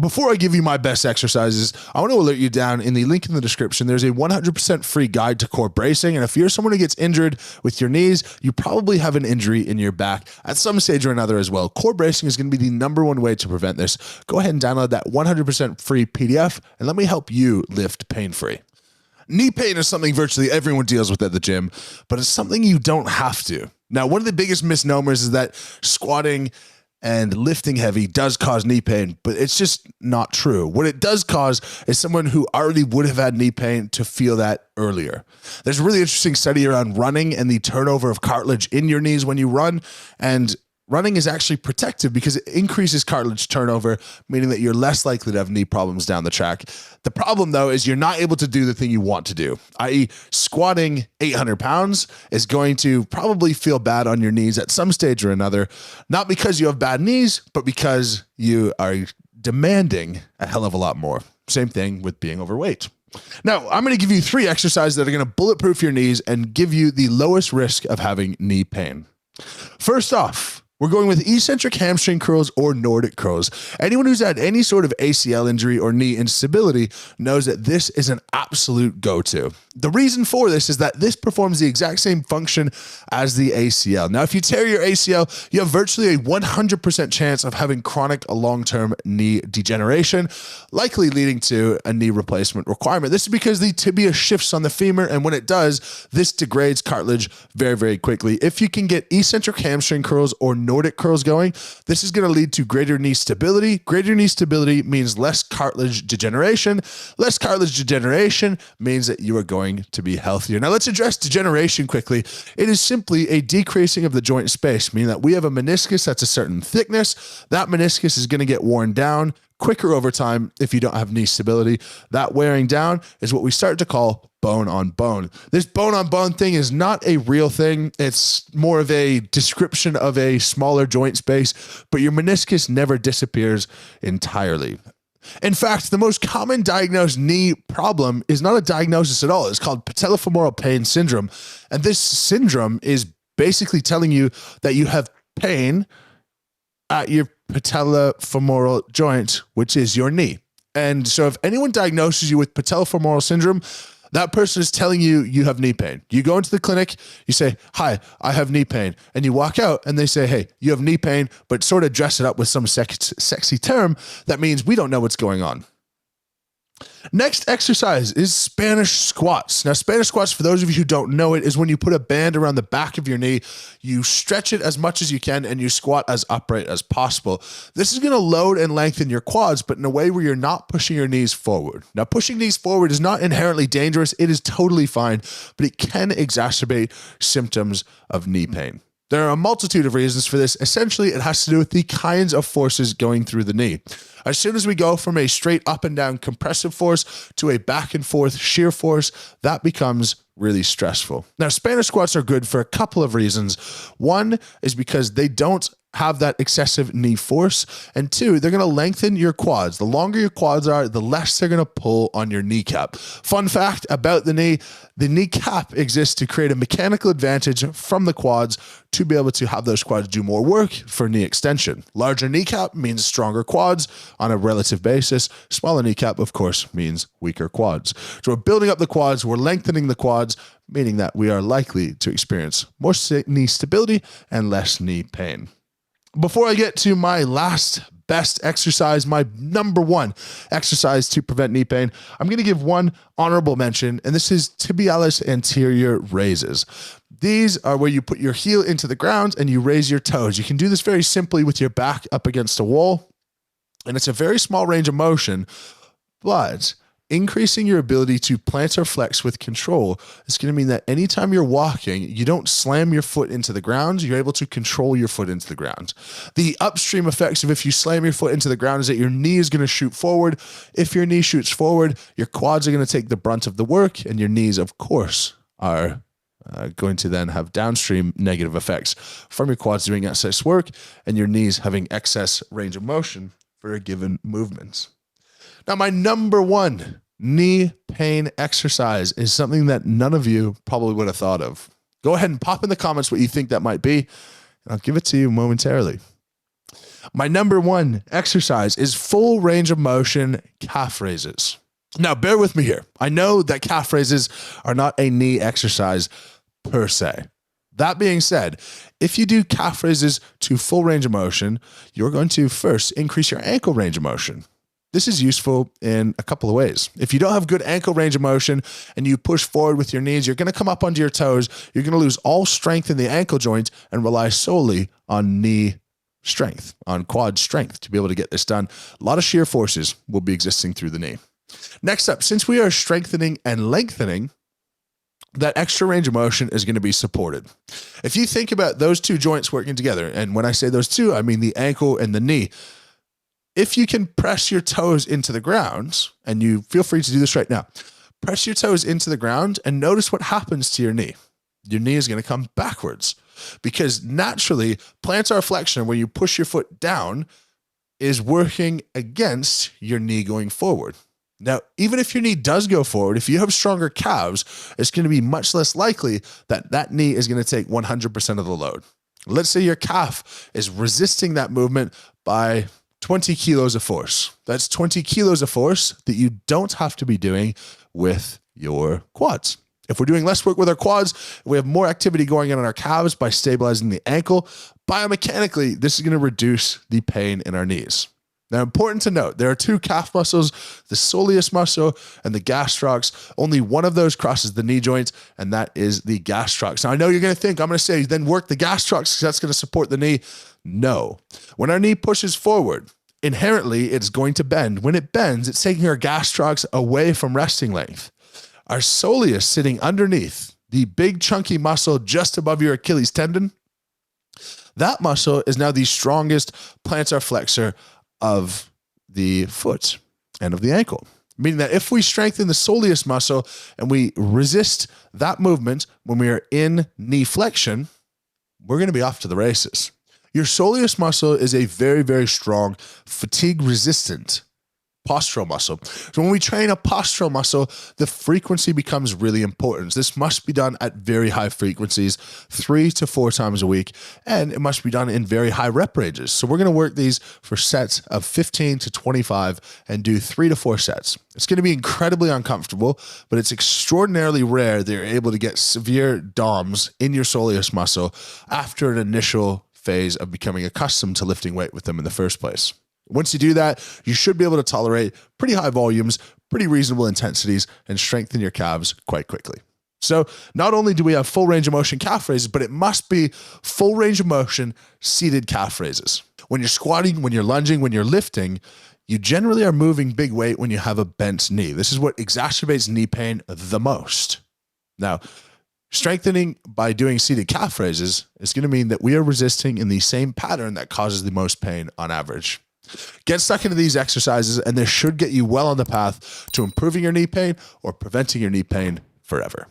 Before I give you my best exercises, I want to alert you down in the link in the description. There's a 100% free guide to core bracing. And if you're someone who gets injured with your knees, you probably have an injury in your back at some stage or another as well. Core bracing is going to be the #1 way to prevent this. Go ahead and download that 100% free PDF and let me help you lift pain-free. Knee pain is something virtually everyone deals with at the gym, but it's something you don't have to. Now, one of the biggest misnomers is that squatting and lifting heavy does cause knee pain, but it's just not true. What it does cause is someone who already would have had knee pain to feel that earlier. There's a really interesting study around running and the turnover of cartilage in your knees when you run, and running is actually protective because it increases cartilage turnover, meaning that you're less likely to have knee problems down the track. The problem, though, is you're not able to do the thing you want to do, i.e. squatting 800 pounds is going to probably feel bad on your knees at some stage or another, not because you have bad knees, but because you are demanding a hell of a lot more. Same thing with being overweight. Now, I'm going to give you 3 exercises that are going to bulletproof your knees and give you the lowest risk of having knee pain. First off, we're going with eccentric hamstring curls or Nordic curls. Anyone who's had any sort of ACL injury or knee instability knows that this is an absolute go-to. The reason for this is that this performs the exact same function as the ACL. Now, if you tear your ACL, you have virtually a 100% chance of having chronic long-term knee degeneration, likely leading to a knee replacement requirement. This is because the tibia shifts on the femur, and when it does, this degrades cartilage very, very quickly. If you can get eccentric hamstring curls or Nordic curls going, this is going to lead to greater knee stability. Greater knee stability means less cartilage degeneration. Less cartilage degeneration means that you are going to be healthier. Now let's address degeneration quickly. It is simply a decreasing of the joint space, meaning that we have a meniscus that's a certain thickness. That meniscus is going to get worn down quicker over time if you don't have knee stability. That wearing down is what we start to call bone on bone. This bone on bone thing is not a real thing. It's more of a description of a smaller joint space, but your meniscus never disappears entirely. In fact, the most common diagnosed knee problem is not a diagnosis at all. It's called patellofemoral pain syndrome. And this syndrome is basically telling you that you have pain at your patellofemoral joint, which is your knee. And so if anyone diagnoses you with patellofemoral syndrome, that person is telling you you have knee pain. You go into the clinic, you say, "Hi, I have knee pain." And you walk out and they say, "Hey, you have knee pain," but sort of dress it up with some sexy term that means we don't know what's going on. Next exercise is Spanish squats. Now, Spanish squats, for those of you who don't know it, is when you put a band around the back of your knee, you stretch it as much as you can, and you squat as upright as possible. This is going to load and lengthen your quads, but in a way where you're not pushing your knees forward. Now, pushing knees forward is not inherently dangerous. It is totally fine, but it can exacerbate symptoms of knee pain. There are a multitude of reasons for this. Essentially, it has to do with the kinds of forces going through the knee. As soon as we go from a straight up and down compressive force to a back and forth shear force, that becomes really stressful. Now, Spanish squats are good for a couple of reasons. One is because they don't have that excessive knee force. And 2, they're going to lengthen your quads. The longer your quads are, the less they're going to pull on your kneecap. Fun fact about the kneecap exists to create a mechanical advantage from the quads to be able to have those quads do more work for knee extension. Larger kneecap means stronger quads on a relative basis. Smaller kneecap, of course, means weaker quads. So we're building up the quads, we're lengthening the quads, meaning that we are likely to experience more knee stability and less knee pain. Before I get to my last best exercise, my #1 exercise to prevent knee pain, I'm going to give one honorable mention, and this is tibialis anterior raises. These are where you put your heel into the ground and you raise your toes. You can do this very simply with your back up against a wall, and it's a very small range of motion, but increasing your ability to plant or flex with control is going to mean that anytime you're walking, you don't slam your foot into the ground. You're able to control your foot into the ground. The upstream effects of if you slam your foot into the ground is that your knee is going to shoot forward. If your knee shoots forward, your quads are going to take the brunt of the work, and your knees, of course, are going to then have downstream negative effects from your quads doing excess work and your knees having excess range of motion for a given movement. Now, my #1 knee pain exercise is something that none of you probably would have thought of. Go ahead and pop in the comments what you think that might be, and I'll give it to you momentarily. My number one exercise is full range of motion calf raises. Now, bear with me here. I know that calf raises are not a knee exercise per se. That being said, if you do calf raises to full range of motion, you're going to first increase your ankle range of motion. This is useful in a couple of ways. If you don't have good ankle range of motion and you push forward with your knees, you're going to come up onto your toes. You're going to lose all strength in the ankle joint and rely solely on knee strength, on quad strength to be able to get this done. A lot of shear forces will be existing through the knee. Next up, since we are strengthening and lengthening, that extra range of motion is going to be supported. If you think about those two joints working together, and when I say those two, I mean the ankle and the knee. If you can press your toes into the ground, and you feel free to do this right now, press your toes into the ground and notice what happens to your knee. Your knee is going to come backwards because naturally plantar flexion, when you push your foot down, is working against your knee going forward. Now, even if your knee does go forward, if you have stronger calves, it's going to be much less likely that that knee is going to take 100% of the load. Let's say your calf is resisting that movement by 20 kilos of force. That's 20 kilos of force that you don't have to be doing with your quads. If we're doing less work with our quads, we have more activity going on in our calves by stabilizing the ankle. Biomechanically, this is going to reduce the pain in our knees. Now, important to note, there are two calf muscles, the soleus muscle and the gastrocs. Only one of those crosses the knee joint, and that is the gastrocs. Now, I know you're going to think, I'm going to say, then work the gastrocs because that's going to support the knee. No. When our knee pushes forward, inherently, it's going to bend. When it bends, it's taking our gastrocs away from resting length. Our soleus sitting underneath, the big chunky muscle just above your Achilles tendon, that muscle is now the strongest plantar flexor of the foot and of the ankle. Meaning that if we strengthen the soleus muscle and we resist that movement when we are in knee flexion, we're going to be off to the races. Your soleus muscle is a very, very strong fatigue resistant postural muscle. So when we train a postural muscle, the frequency becomes really important. This must be done at very high frequencies, 3 to 4 times a week, and it must be done in very high rep ranges. So we're going to work these for sets of 15 to 25 and do 3 to 4 sets. It's going to be incredibly uncomfortable, but it's extraordinarily rare that you're able to get severe DOMs in your soleus muscle after an initial phase of becoming accustomed to lifting weight with them in the first place. Once you do that, you should be able to tolerate pretty high volumes, pretty reasonable intensities, and strengthen your calves quite quickly. So not only do we have full range of motion calf raises, but it must be full range of motion seated calf raises. When you're squatting, when you're lunging, when you're lifting, you generally are moving big weight when you have a bent knee. This is what exacerbates knee pain the most. Now, strengthening by doing seated calf raises is going to mean that we are resisting in the same pattern that causes the most pain on average. Get stuck into these exercises, and this should get you well on the path to improving your knee pain or preventing your knee pain forever.